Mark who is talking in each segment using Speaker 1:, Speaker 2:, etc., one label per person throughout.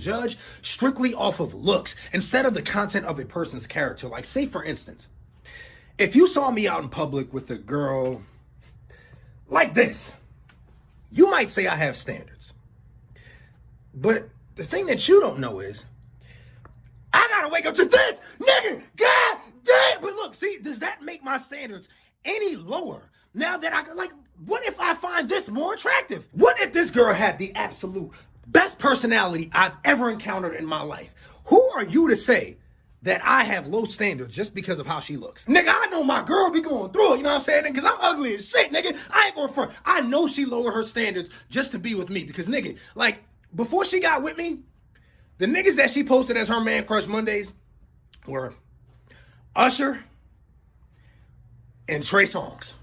Speaker 1: judge strictly off of looks instead of the content of a person's character. Like, say for instance, if you saw me out in public with a girl like this, you might say I have standards. But the thing that you don't know is, I gotta wake up to this, nigga, god damn. But look, see, does that make my standards any lower? Now that what if I find this more attractive? What if this girl had the absolute best personality I've ever encountered in my life? Who are you to say that I have low standards just because of how she looks? Nigga, I know my girl be going through it, you know what I'm saying? Because I'm ugly as shit, nigga. I ain't going front. I know she lowered her standards just to be with me because, nigga, like, before she got with me, the niggas that she posted as her man crush Mondays were Usher and Trey Songz.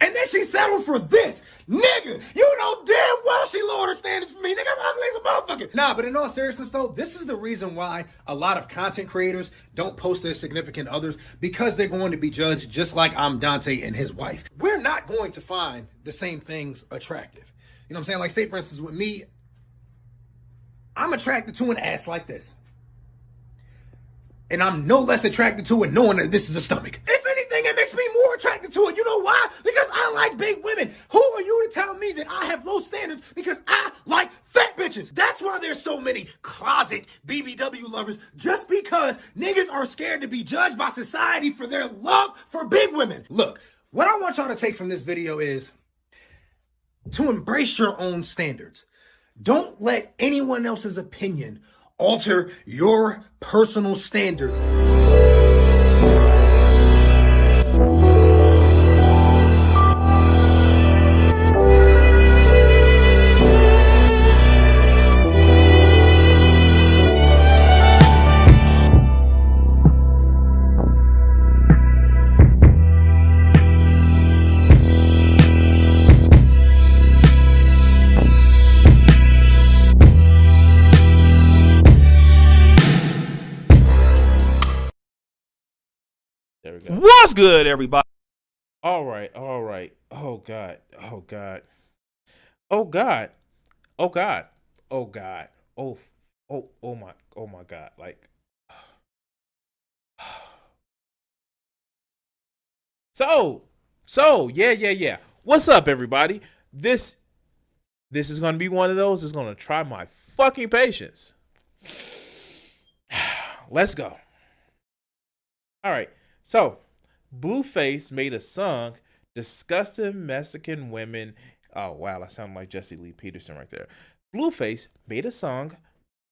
Speaker 1: And then she settled for this. Nigga, you know damn well she lowered her standards for me. Nigga, I'm ugly as a motherfucker. Nah, but in all seriousness though, this is the reason why a lot of content creators don't post their significant others, because they're going to be judged just like I'm Dante and his wife. We're not going to find the same things attractive. You know what I'm saying? Like, say for instance with me, I'm attracted to an ass like this. And I'm no less attracted to it knowing that this is a stomach. If anything, it makes me more attracted to it. You know why? Because I like big women. Who are you to tell me that I have low standards because I like fat bitches? That's why there's so many closet BBW lovers, just because niggas are scared to be judged by society for their love for big women. Look, what I want y'all to take from this video is to embrace your own standards. Don't let anyone else's opinion alter your personal standards.
Speaker 2: There we go.
Speaker 3: What's good, everybody?
Speaker 2: All right. Oh God. Oh God. Oh God. Oh God. Oh God. Oh my God. Like, yeah. What's up, everybody? This is gonna be one of those that's gonna try my fucking patience. Let's go. All right. So, Blueface made a song discussing Mexican women. Oh, wow, I sound like Jesse Lee Peterson right there. Blueface made a song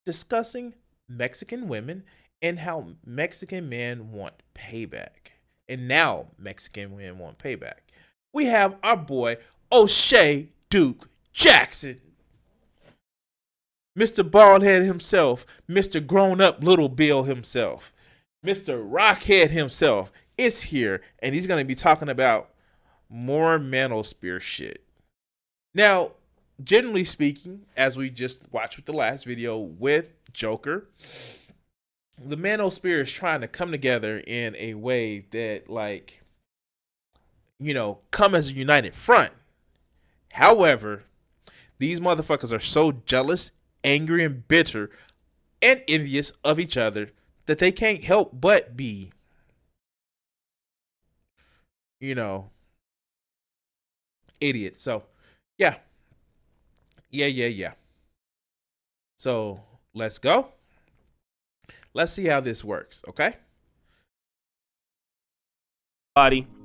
Speaker 2: discussing Mexican women and how Mexican men want payback. And now Mexican men want payback. We have our boy, Oshay Duke Jackson. Mr. Baldhead himself, Mr. Grown-Up Little Bill himself. Mr. Rockhead himself is here, and he's going to be talking about more manosphere shit. Now, generally speaking, as we just watched with the last video with Joker, the manosphere is trying to come together in a way that, like, you know, come as a united front. However, these motherfuckers are so jealous, angry, and bitter, and envious of each other that they can't help but be, you know, idiots. So, yeah. So, let's go. Let's see how this works, okay?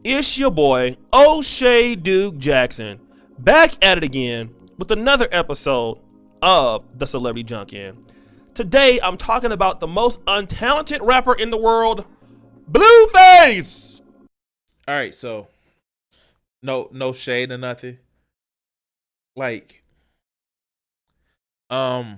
Speaker 3: It's your boy, Oshay Duke Jackson, back at it again with another episode of The Celebrity Junkin'. Today, I'm talking about the most untalented rapper in the world, Blueface.
Speaker 2: All right, so no shade or nothing. Like, I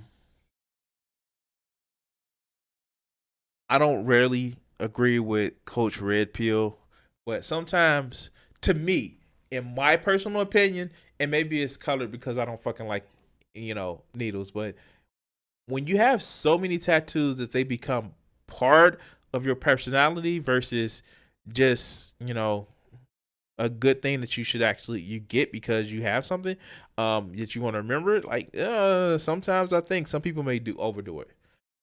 Speaker 2: don't rarely agree with Coach Red Pill, but sometimes, to me, in my personal opinion, and maybe it's colored because I don't fucking like, you know, needles, but when you have so many tattoos that they become part of your personality versus just, you know, a good thing that you should actually you get because you have something that you want to remember it. Like sometimes I think some people may overdo it,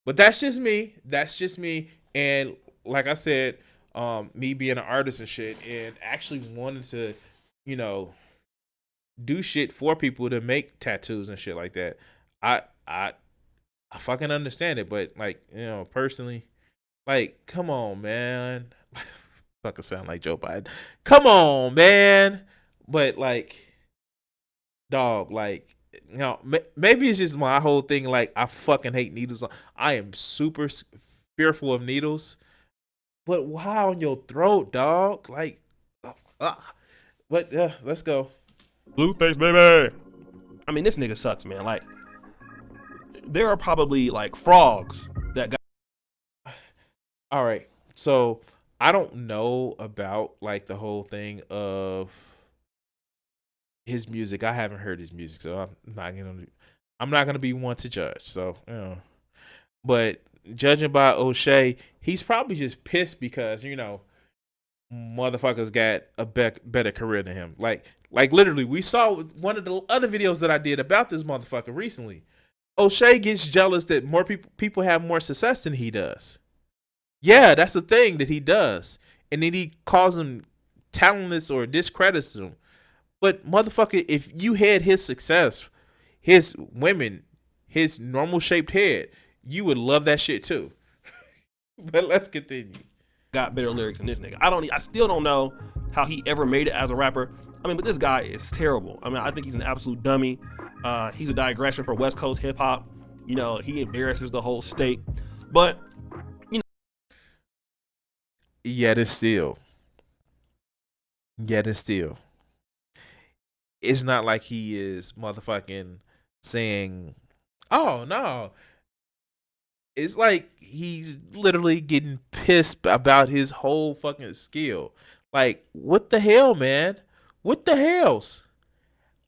Speaker 2: but that's just me. That's just me. And like I said, me being an artist and shit, and actually wanting to, do shit for people to make tattoos and shit like that. I fucking understand it, but like, personally, like, come on, man. Fucking sound like Joe Biden. Come on, man. But like, dog, like, maybe it's just my whole thing. Like, I fucking hate needles. I am super fearful of needles. But why on your throat, dog? Like, but let's go.
Speaker 3: Blueface, baby. I mean, this nigga sucks, man. Like, there are probably like frogs that got.
Speaker 2: All right, so I don't know about like the whole thing of his music. I haven't heard his music, so I'm not gonna be one to judge. So but judging by Oshay, he's probably just pissed because motherfuckers got a better career than him. Like literally, we saw one of the other videos that I did about this motherfucker recently. Oshay gets jealous that more people have more success than he does. Yeah, that's the thing that he does. And then he calls him talentless or discredits him. But motherfucker, if you had his success, his women, his normal shaped head, you would love that shit too. But let's continue.
Speaker 3: Got better lyrics than this nigga. I still don't know how he ever made it as a rapper. I mean, but this guy is terrible. I mean, I think he's an absolute dummy. He's a digression for West Coast hip hop. He embarrasses the whole state. But
Speaker 2: yet and still, it's not like he is motherfucking saying, "Oh no." It's like he's literally getting pissed about his whole fucking skill. Like, what the hell, man? What the hells?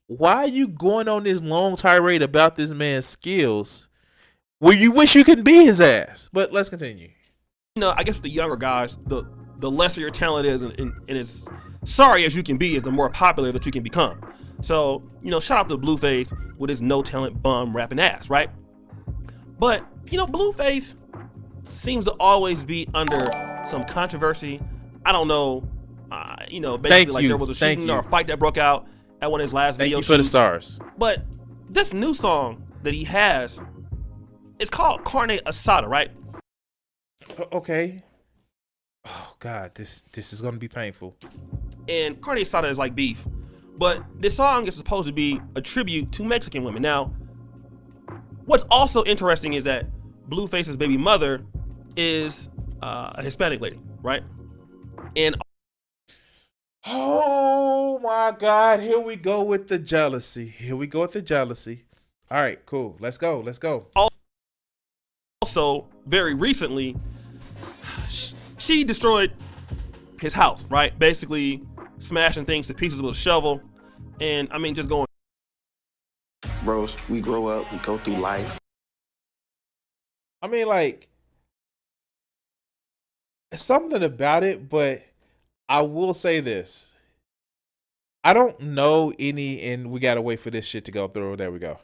Speaker 2: Why are you going on this long tirade about this man's skills where you wish you could be his ass? But let's continue.
Speaker 3: I guess with the younger guys, the lesser your talent is, and it's sorry as you can be is the more popular that you can become. So, shout out to Blueface with his no talent bum rapping ass, right? But, Blueface seems to always be under some controversy. I don't know, basically there was a shooting or a fight that broke out at one of his last videos.
Speaker 2: Thank you for the stars.
Speaker 3: But this new song that he has, it's called Carne Asada, right?
Speaker 2: Okay. Oh God, this is gonna be painful.
Speaker 3: And carne asada is like beef, but this song is supposed to be a tribute to Mexican women. Now, what's also interesting is that Blueface's baby mother is a Hispanic lady, right? And
Speaker 2: oh my God, here we go with the jealousy. All right, cool. Let's go.
Speaker 3: Also, very recently, she destroyed his house, right? Basically smashing things to pieces with a shovel. And I mean, just going.
Speaker 4: Bros, we grow up, we go through life.
Speaker 2: I mean, like, something about it, but I will say this. I don't know any, and we gotta wait for this shit to go through. There we go.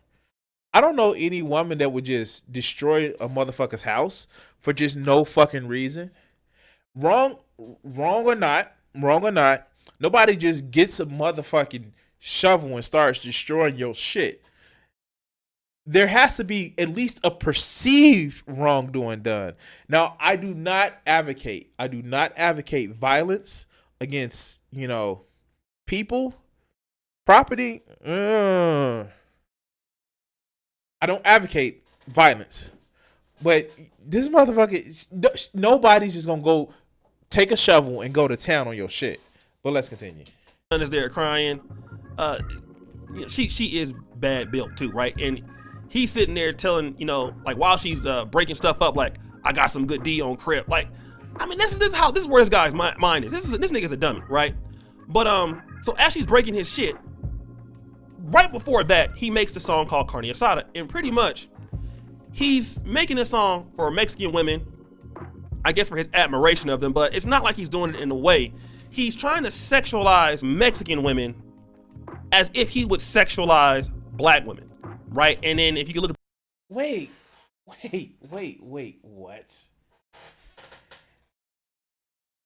Speaker 2: I don't know any woman that would just destroy a motherfucker's house for just no fucking reason. Wrong or not, nobody just gets a motherfucking shovel and starts destroying your shit. There has to be at least a perceived wrongdoing done. Now, I do not advocate violence against, people, property. I don't advocate violence. But this motherfucker, nobody's just gonna go take a shovel and go to town on your shit. But let's continue.
Speaker 3: Is there crying? She is bad built too, right? And he's sitting there telling, like while she's breaking stuff up, like I got some good D on Crip. Like, I mean, this is where this guy's mind is. This nigga's a dummy, right? But so as she's breaking his shit, right before that, he makes the song called Carne Asada, and pretty much he's making a song for Mexican women, I guess for his admiration of them, but it's not like he's doing it in a way he's trying to sexualize Mexican women as if he would sexualize black women, right? And then if you look at
Speaker 2: Wait, what?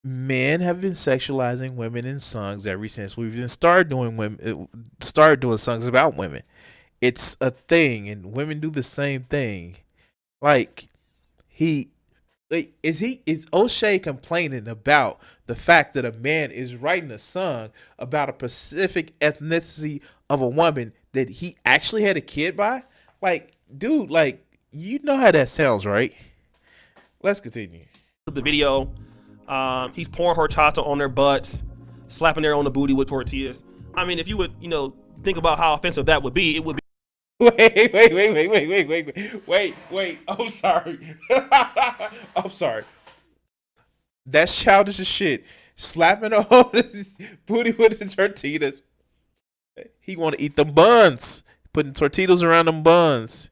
Speaker 2: Men have been sexualizing women in songs ever since we've been started doing songs about women. It's a thing, and women do the same thing. Like, is Oshay complaining about the fact that a man is writing a song about a specific ethnicity of a woman that he actually had a kid by? Like, dude, like, you know how that sounds, right? Let's continue.
Speaker 3: the video, he's pouring horchata on their butts, slapping their on the booty with tortillas. I mean, if you would, think about how offensive that would be, it would be.
Speaker 2: Wait. I'm sorry. I'm sorry. That's childish as shit. Slapping on his booty with the tortillas. He want to eat the buns. Putting tortillas around them buns.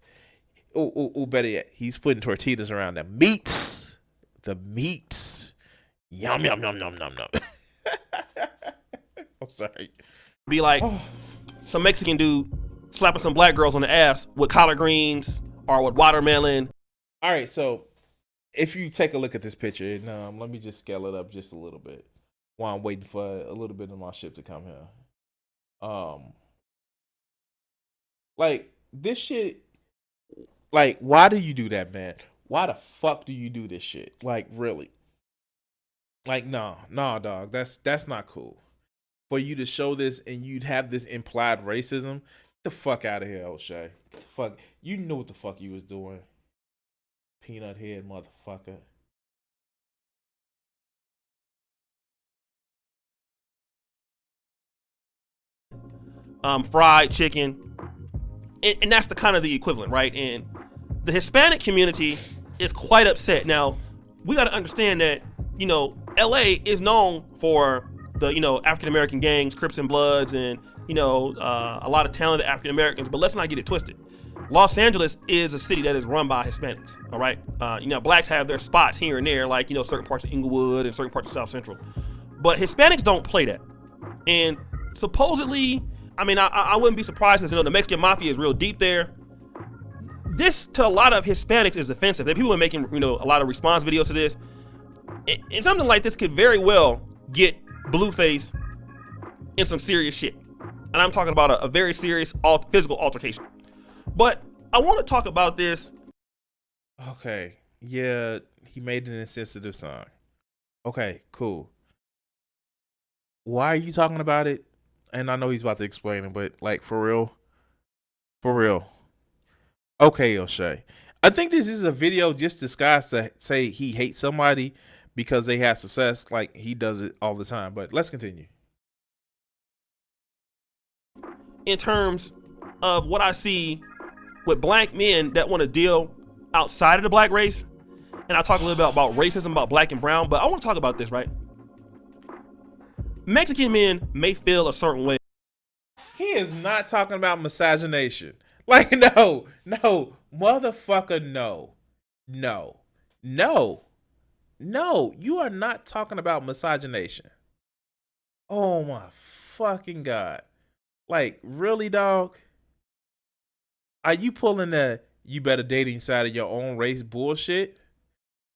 Speaker 2: Oh, better yet, he's putting tortillas around the meats. The meats. Yum, yum, yum, yum, yum, yum. I'm sorry.
Speaker 3: Be like some Mexican dude slapping some black girls on the ass with collard greens or with watermelon.
Speaker 2: All right, so if you take a look at this picture, and let me just scale it up just a little bit while I'm waiting for a little bit of my ship to come here. Like, this shit, like, why do you do that, man? Why the fuck do you do this shit? Like, really? Like, nah, dog. That's not cool. For you to show this and you'd have this implied racism, get the fuck out of here, Oshay. Get the fuck. You know what the fuck you was doing. Peanut head motherfucker.
Speaker 3: Fried chicken. And that's the kind of the equivalent, right? And the Hispanic community is quite upset. Now, we got to understand that, LA is known for the, African American gangs, Crips and Bloods, and, a lot of talented African Americans. But let's not get it twisted. Los Angeles is a city that is run by Hispanics, all right? Blacks have their spots here and there, like, certain parts of Inglewood and certain parts of South Central. But Hispanics don't play that. And supposedly, I wouldn't be surprised because, the Mexican mafia is real deep there. This, to a lot of Hispanics, is offensive. That people are making, a lot of response videos to this. And something like this could very well get Blueface in some serious shit. And I'm talking about a very serious physical altercation. But I want to talk about this.
Speaker 2: Okay. Yeah, he made an insensitive song. Okay, cool. Why are you talking about it? And I know he's about to explain it, but like, for real. Okay, Oshay. I think this is a video just disguised to say he hates somebody because they have success. Like, he does it all the time. But let's continue.
Speaker 3: In terms of what I see with black men that want to deal outside of the black race, and I talk a little bit about racism, about black and brown, but I want to talk about this, right? Mexican men may feel a certain way.
Speaker 2: He is not talking about miscegenation. Like, no, motherfucker, no, you are not talking about miscegenation. Oh my fucking God. Like, really, dog? Are you pulling the you better date inside of your own race bullshit?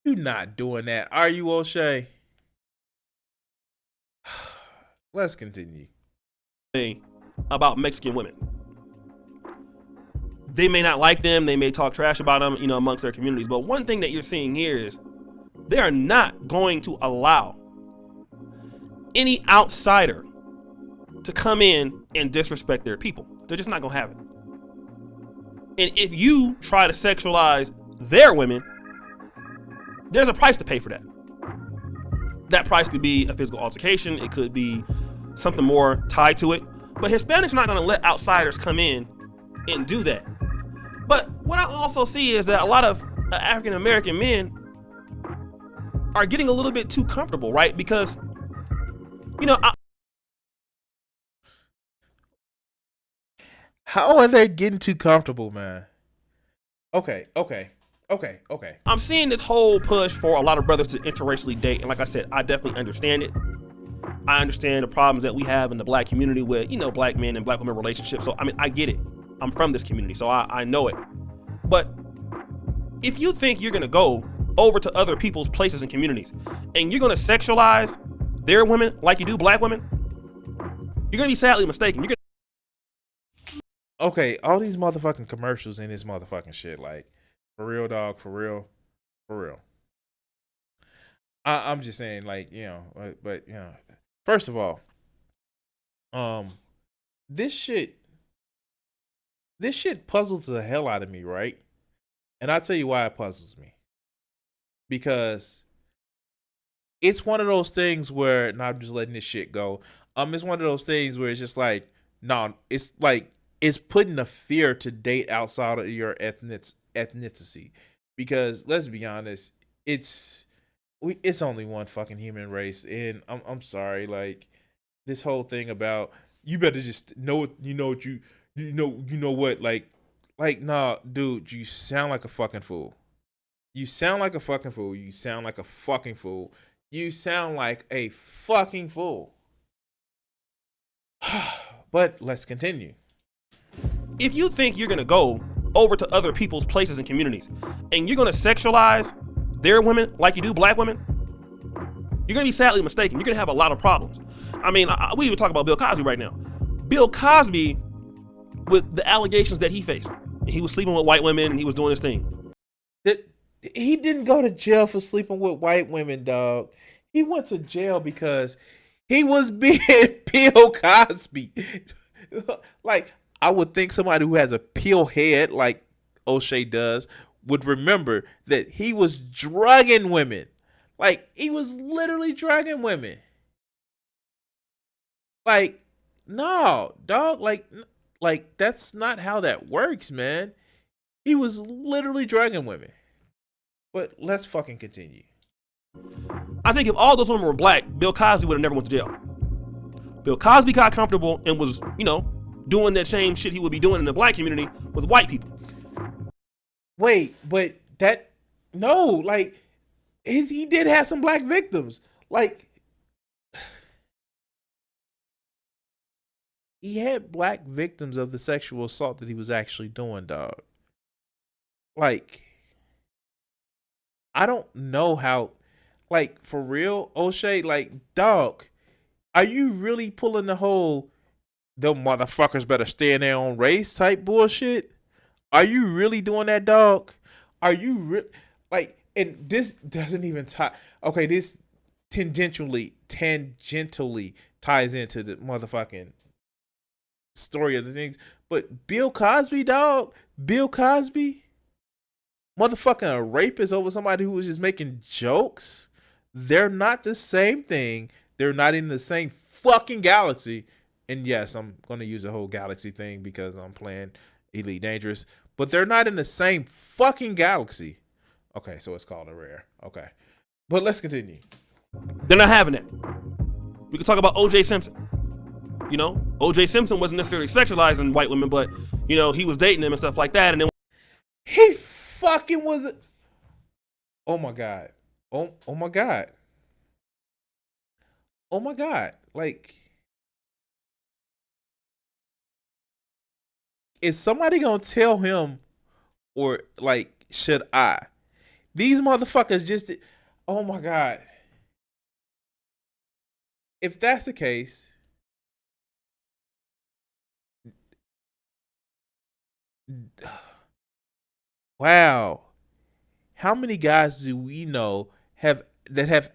Speaker 2: You not doing that, are you, Oshay? Let's continue.
Speaker 3: About Mexican women. They may not like them. They may talk trash about them, amongst their communities. But one thing that you're seeing here is they are not going to allow any outsider to come in and disrespect their people. They're just not going to have it. And if you try to sexualize their women, there's a price to pay for that. That price could be a physical altercation. It could be something more tied to it. But Hispanics are not going to let outsiders come in and do that. But what I also see is that a lot of African American men are getting a little bit too comfortable, right? Because,
Speaker 2: how are they getting too comfortable, man? Okay.
Speaker 3: I'm seeing this whole push for a lot of brothers to interracially date. And like I said, I definitely understand it. I understand the problems that we have in the black community with, black men and black women relationships. So, I mean, I get it. I'm from this community, so I know it. But if you think you're going to go over to other people's places and communities and you're going to sexualize their women like you do black women, you're going to be sadly mistaken.
Speaker 2: Okay, all these motherfucking commercials in this motherfucking shit, like, for real, dog, for real, for real. I'm just saying, like, but first of all, this shit puzzles the hell out of me, right? And I'll tell you why it puzzles me. Because it's one of those things where, and I'm just letting this shit go. It's one of those things where it's just like, no, it's like, it's putting a fear to date outside of your ethnicity. Because let's be honest, it's only one fucking human race, and I'm sorry, like, this whole thing about you better just know what, like, nah, dude, you sound like a fucking fool. You sound like a fucking fool. You sound like a fucking fool. You sound like a fucking fool. But let's continue.
Speaker 3: If you think you're going to go over to other people's places and communities and you're going to sexualize their women like you do black women, you're going to be sadly mistaken. You're going to have a lot of problems. I mean, we even talk about Bill Cosby right now. Bill Cosby, with the allegations that he faced, he was sleeping with white women and he was doing his thing.
Speaker 2: He didn't go to jail for sleeping with white women, dog. He went to jail because he was being Bill Cosby. Like, I would think somebody who has a peel head like Oshay does would remember that he was drugging women. Like, he was literally drugging women. Like, no, dog, like that's not how that works, man. He was literally drugging women. But let's fucking continue.
Speaker 3: I think if all those women were black, Bill Cosby would have never went to jail. Bill Cosby got comfortable and was, doing that same shit he would be doing in the black community with white people.
Speaker 2: Wait, but he did have some black victims. Like, he had black victims of the sexual assault that he was actually doing, dog. Like, I don't know how, like, for real, Oshay, like, dog, are you really pulling the whole, them motherfuckers better stay in their own race type bullshit? Are you really doing that, dog? Are you like, and this doesn't even tie, okay, this tangentially ties into the motherfucking story of the things, but Bill Cosby, dog, Bill Cosby, motherfucking a rapist over somebody who was just making jokes. They're not the same thing. They're not in the same fucking galaxy. And yes, I'm going to use the whole galaxy thing because I'm playing Elite Dangerous, but they're not in the same fucking galaxy. Okay, so it's called a rare. Okay. But let's continue.
Speaker 3: They're not having it. We can talk about O.J. Simpson. O.J. Simpson wasn't necessarily sexualizing white women, but, he was dating them and stuff like that. And then
Speaker 2: he fucking was. Oh my God. Oh my God. Oh my God. Like, is somebody gonna tell him, or like, should I? These motherfuckers just, oh my God. If that's the case, wow. How many guys do we know have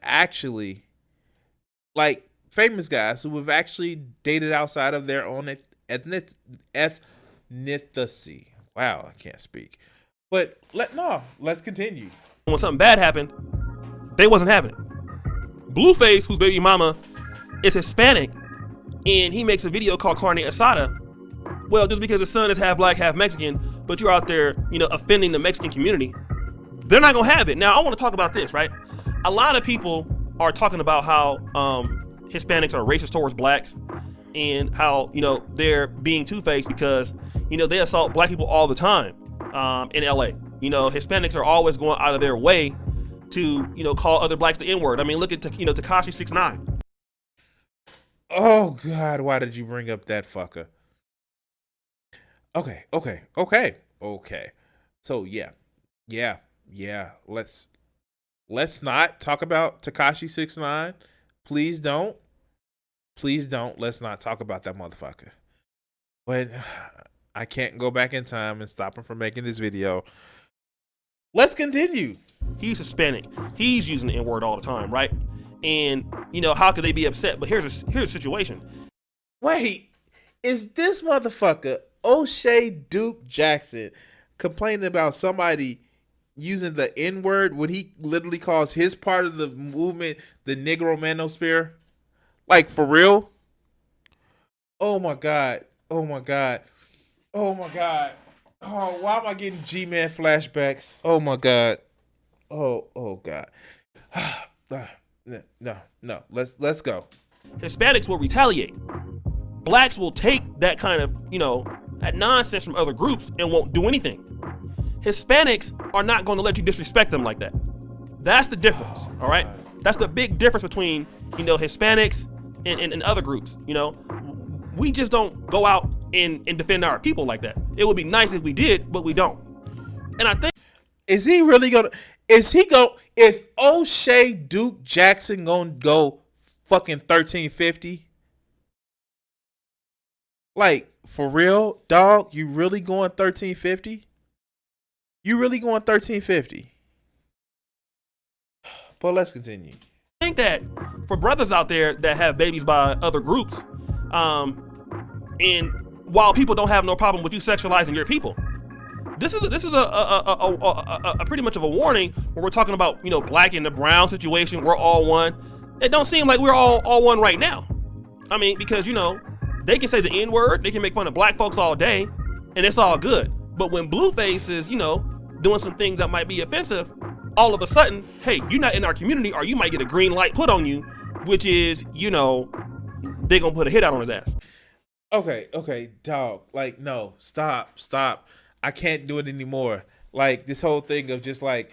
Speaker 2: actually, like, famous guys who have actually dated outside of their own ethnicity? Wow, I can't speak. But let's continue.
Speaker 3: When something bad happened, they wasn't having it. Blueface, whose baby mama is Hispanic, and he makes a video called Carne Asada. Well, just because his son is half black, half Mexican, but you're out there, offending the Mexican community, they're not gonna have it. Now, I want to talk about this, right? A lot of people are talking about how Hispanics are racist towards blacks, and how they're being two-faced because they assault black people all the time in LA. Hispanics are always going out of their way to call other blacks the N-word. I mean, look at Tekashi 6ix9ine.
Speaker 2: Oh God, why did you bring up that fucker? Okay. So yeah. Let's not talk about Tekashi 6ix9ine. Please don't. Please don't. Let's not talk about that motherfucker. But I can't go back in time and stop him from making this video. Let's continue.
Speaker 3: He's Hispanic. He's using the N-word all the time, right? And you know, how could they be upset? But here's the situation.
Speaker 2: Wait, is this motherfucker Oshay Duke Jackson complaining about somebody using the N-word when he literally calls his part of the movement the Negro Manosphere? Like, for real? Oh my God. Oh, why am I getting G-Man flashbacks? Oh my God. Oh God. No. Let's go.
Speaker 3: Hispanics will retaliate. Blacks will take that kind of, that nonsense from other groups and won't do anything. Hispanics are not going to let you disrespect them like that. That's the difference, all right? That's the big difference between, Hispanics and other groups, We just don't go out and defend our people like that. It would be nice if we did, but we don't. And I think...
Speaker 2: Is Oshay Duke Jackson gonna go fucking 1350? Like, for real, dog? You really going 1350? You really going 1350? But let's continue.
Speaker 3: I think that for brothers out there that have babies by other groups, and while people don't have no problem with you sexualizing your people, this is a pretty much of a warning when we're talking about black and the brown situation. We're all one. It don't seem like we're all one right now. I mean, because they can say the N-word, they can make fun of black folks all day, and it's all good. But when Blueface is doing some things that might be offensive, all of a sudden, hey, you're not in our community, or you might get a green light put on you, which is they're gonna put a hit out on his ass.
Speaker 2: Okay, dog. Like, no, stop. I can't do it anymore. Like, this whole thing of just like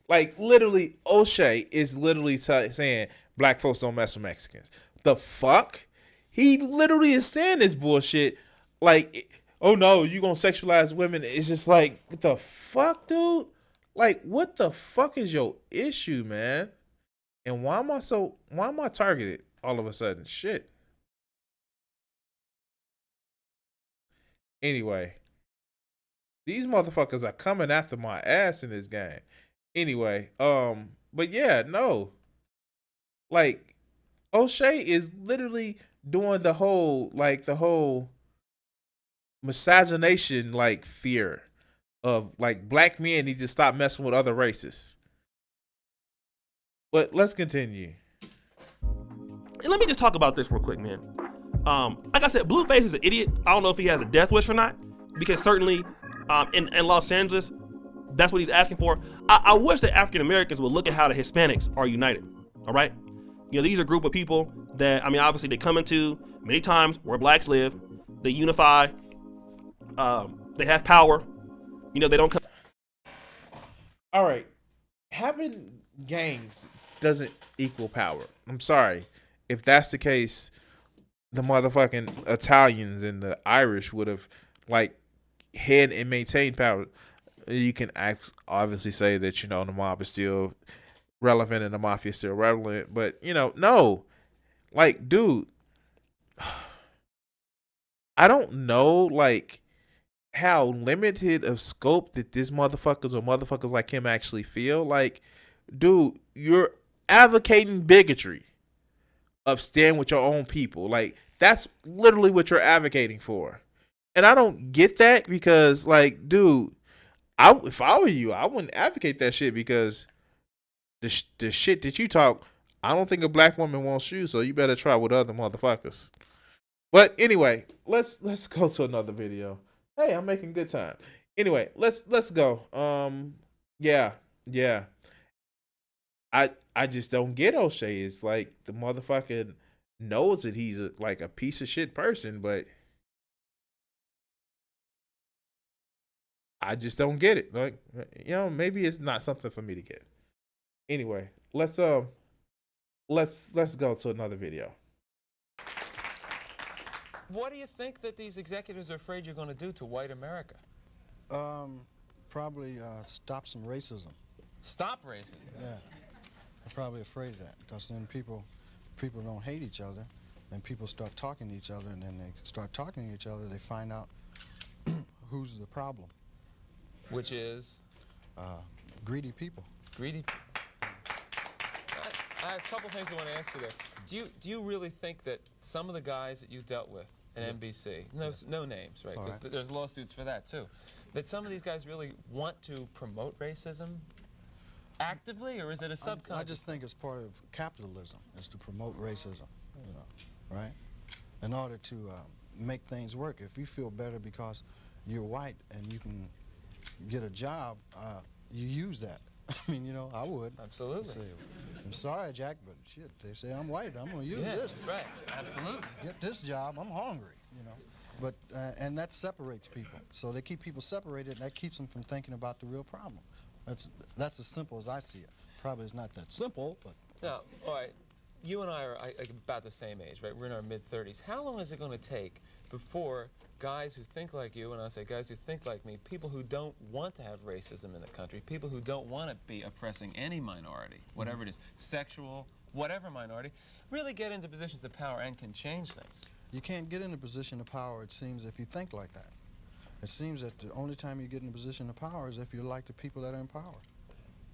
Speaker 2: literally, Oshay is literally saying black folks don't mess with Mexicans. The fuck? He literally is saying this bullshit. Like, oh no, you gonna sexualize women? It's just like, what the fuck, dude? Like, what the fuck is your issue, man? And why am I targeted all of a sudden? Shit. Anyway, these motherfuckers are coming after my ass in this game. Anyway, but yeah, no. Like, Oshay is literally doing the whole miscegenation, like, fear of, like, black men need to stop messing with other races. But let's continue.
Speaker 3: And let me just talk about this real quick, man. Like I said, Blueface is an idiot. I don't know if he has a death wish or not, because certainly in Los Angeles, that's what he's asking for. I wish that African Americans would look at how the Hispanics are united. All right, these are a group of people that, I mean, obviously they come into many times where blacks live. They unify. They have power. They don't come.
Speaker 2: All right, having gangs doesn't equal power. I'm sorry. If that's the case, the motherfucking Italians and the Irish would have like had and maintained power. You can obviously say that the mob is still relevant and the mafia is still relevant, but no, like, dude, I don't know like how limited of scope that this motherfuckers like him actually feel. Like, dude, you're advocating bigotry of staying with your own people. Like, that's literally what you're advocating for. And I don't get that, because, like, dude, if I were you, I wouldn't advocate that shit, because the shit that you talk, I don't think a black woman wants you, so you better try with other motherfuckers. But anyway, let's go to another video. Hey, I'm making good time. Anyway, let's go. Yeah. I just don't get Oshay. It's like the motherfucker knows that he's like a piece of shit person, but I just don't get it. Like, maybe it's not something for me to get. Anyway, let's go to another video.
Speaker 5: What do you think that these executives are afraid you're going to do to white America?
Speaker 6: Probably stop some racism.
Speaker 5: Stop racism?
Speaker 6: Yeah, I'm probably afraid of that, because then people don't hate each other, then people start talking to each other, and then they start talking to each other, they find out who's the problem.
Speaker 5: Which is?
Speaker 6: Greedy people.
Speaker 5: Greedy people. I have a couple things I want to ask you there. Do you really think that some of the guys that you dealt with at NBC, no names, right? Because there's lawsuits for that too, that some of these guys really want to promote racism actively, or is it a subconscious?
Speaker 6: I just think it's part of capitalism, is to promote racism, you know, right? In order to make things work. If you feel better because you're white and you can get a job, you use that. I mean, you know, I would.
Speaker 5: Absolutely.
Speaker 6: Say, I'm sorry, Jack, but shit, they say I'm white. I'm going to use this.
Speaker 5: Right. Absolutely.
Speaker 6: Get this job. I'm hungry, you know. But and that separates people. So they keep people separated, and that keeps them from thinking about the real problem. That's as simple as I see it. Probably it's not that simple, but.
Speaker 5: Now, all right, you and I are about the same age, right? We're in our mid-30s. How long is it going to take before guys who think like you, and I say guys who think like me, people who don't want to have racism in the country, people who don't want to be oppressing any minority, whatever it is, sexual, whatever minority, really get into positions of power and can change things?
Speaker 6: You can't get in a position of power, it seems, if you think like that. It seems that the only time you get in a position of power is if you're like the people that are in power.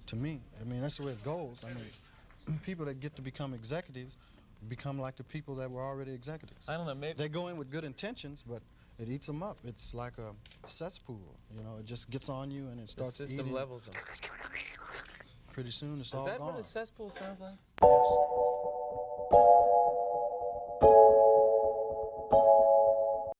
Speaker 6: To me, I mean, that's the way it goes. I mean, people that get to become executives become like the people that were already executives.
Speaker 5: I don't know, maybe...
Speaker 6: They go in with good intentions, but it eats them up. It's like a cesspool, you know, it just gets on you and it starts
Speaker 5: the system
Speaker 6: eating.
Speaker 5: levels them.
Speaker 6: Pretty soon it's all
Speaker 5: Is that
Speaker 6: gone.
Speaker 5: what a cesspool sounds like?
Speaker 6: Yes.